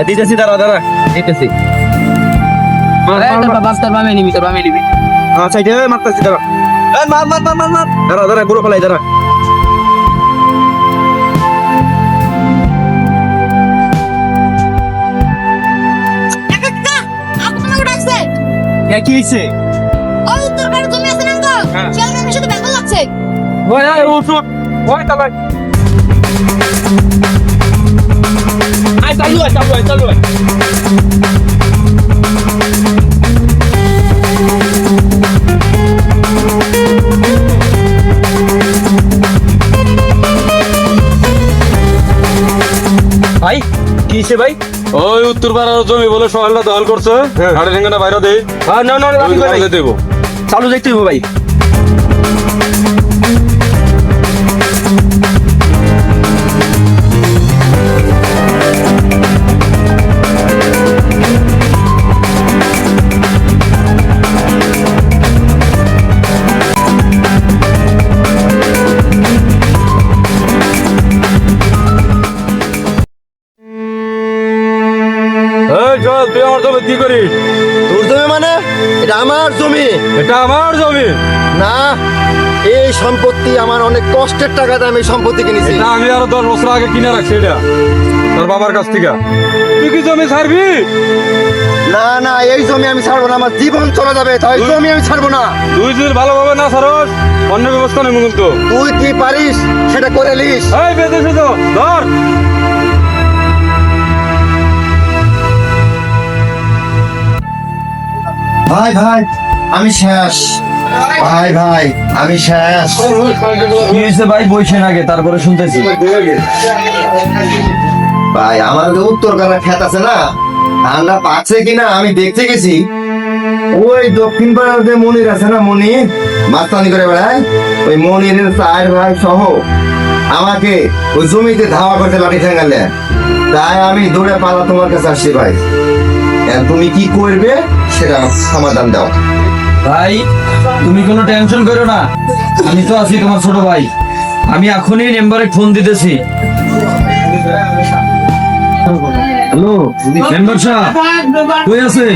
দিতেছি দাঁড়া দিতেছি সাইডে মারতেছি দাঁড়া দাঁড়া গুলো পালাই দাঁড়া কি হয়েছে চালু ভাই কি হয়েছে ভাই ওই উত্তর পাড়ার জমি বলে সকালটা দখল করছে গাড়ি ঠেঙ্গাটা বাইরে দেই না দেবো চালু যাইতে হইব ভাই চল তুই আমার জমি কি করিস? তোর জমি মানে এটা আমার জমি এটা আমার জমি না। এই সম্পত্তি আমার অনেক কষ্টের টাকাতে আমি এই সম্পত্তি কিনেছি। এটা আমি আরো 10 বছর আগে কিনে রাখছি এটা তোর বাবার কাছ থেকে। তুই কি জমি ছাড়বি? না না, এই জমি আমি ছাড়বো না, আমার জীবন চলে যাবে, তাই জমি আমি ছাড়বো না। তুই যদি ভালোভাবে না ছাড়স অন্য ব্যবস্থা নেই কিন্তু। তুই কি পারিস সেটা করে নিস। এই বেঁধে তো ধর। ভাই ভাই আমি শেষ, ভাই ভাই আমি শেষ। কি হয়েছে ভাই বইছেন আগে তারপরে শুনতেছি ভাই আমার যে উত্তর কানা খেত আছে না, ধানটা পাচ্ছে কিনা আমি দেখতে গেছি। ওই দক্ষিণ পাড়ার যে মনির আছে না, মনির মাস্তানি করে বেড়ায়, ওই মনিরের চার ভাই সহ আমাকে ওই জমিতে ধাওয়া করতে লাঠি ঠেঙ্গালে। তাই আমি দৌড়ে পালা তোমার কাছে আসছি ভাই। এখন তুমি কি করবে সেটা সমাধান দাও। ভাই তুমি কোনো টেনশন করো না, আমি তো আছি তোমার ছোট ভাই। আমি এখনই মেম্বারে ফোন দিতেছি। হ্যালো মেম্বার সাহেব কই আছেন?